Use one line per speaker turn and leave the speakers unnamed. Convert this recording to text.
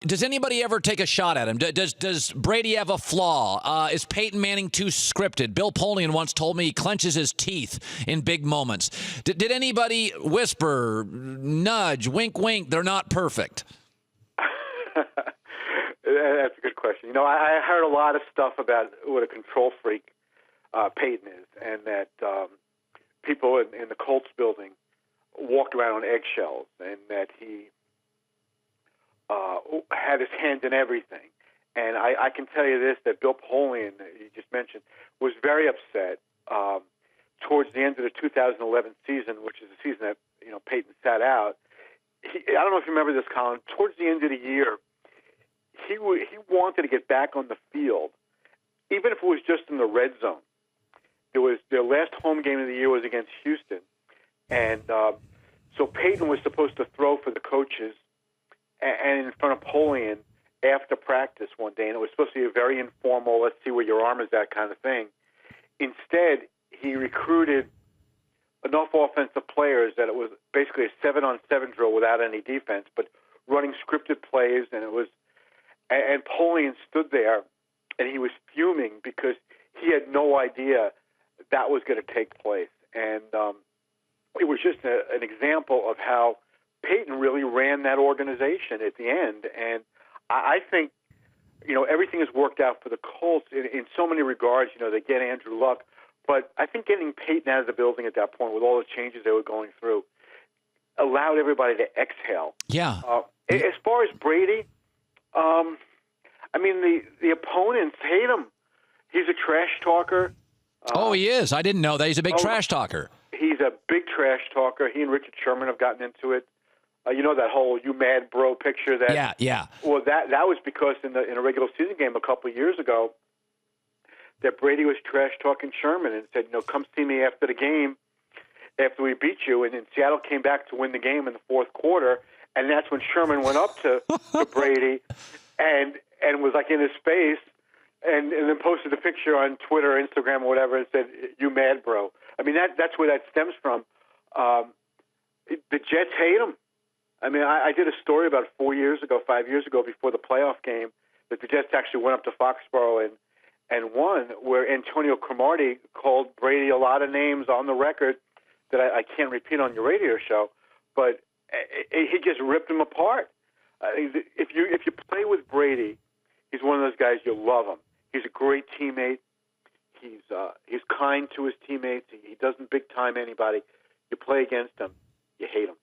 Does anybody ever take a shot at him? Does Brady have a flaw? Is Peyton Manning too scripted? Bill Polian once told me he clenches his teeth in big moments. Did anybody whisper, nudge, wink, wink, they're not perfect?
That's a good question. I heard a lot of stuff about what a control freak Peyton is, and that people in the Colts building walked around on eggshells, and that he had his hands in everything. And I can tell you this, that Bill Polian, you just mentioned, was very upset towards the end of the 2011 season, which is the season that Peyton sat out. I don't know if you remember this, Colin. Towards the end of the year, he wanted to get back on the field, even if it was just in the red zone. Their last home game of the year was against Houston, and so Peyton was supposed to throw for the coaches and in front of Polian after practice one day, and it was supposed to be a very informal, let's see where your arm is at kind of thing. Instead, he recruited enough offensive players that it was basically a 7-on-7 drill without any defense, but running scripted plays, and Polian stood there, and he was fuming because he had no idea that was going to take place. And it was just an example of how Peyton really ran that organization at the end. And I think, everything has worked out for the Colts in so many regards. They get Andrew Luck. But I think getting Peyton out of the building at that point with all the changes they were going through allowed everybody to exhale.
Yeah.
As far as Brady, the opponents hate him. He's a trash talker.
He is. I didn't know that. He's a big trash talker.
He's a big trash talker. He and Richard Sherman have gotten into it. That whole "you mad bro" picture.
Yeah.
Well, that was because in a regular season game a couple of years ago, that Brady was trash talking Sherman and said, come see me after the game, after we beat you. And then Seattle came back to win the game in the fourth quarter, and that's when Sherman went up to Brady and was like in his face. And then posted a picture on Twitter, Instagram, or whatever, and said, "You mad, bro?" I mean, that's where that stems from. The Jets hate him. I did a story about 5 years ago, before the playoff game, that the Jets actually went up to Foxborough and won, where Antonio Cromartie called Brady a lot of names on the record that I can't repeat on your radio show, but he just ripped him apart. If you play with Brady, he's one of those guys, you love him. He's a great teammate. He's kind to his teammates. He doesn't big time anybody. You play against him, you hate him.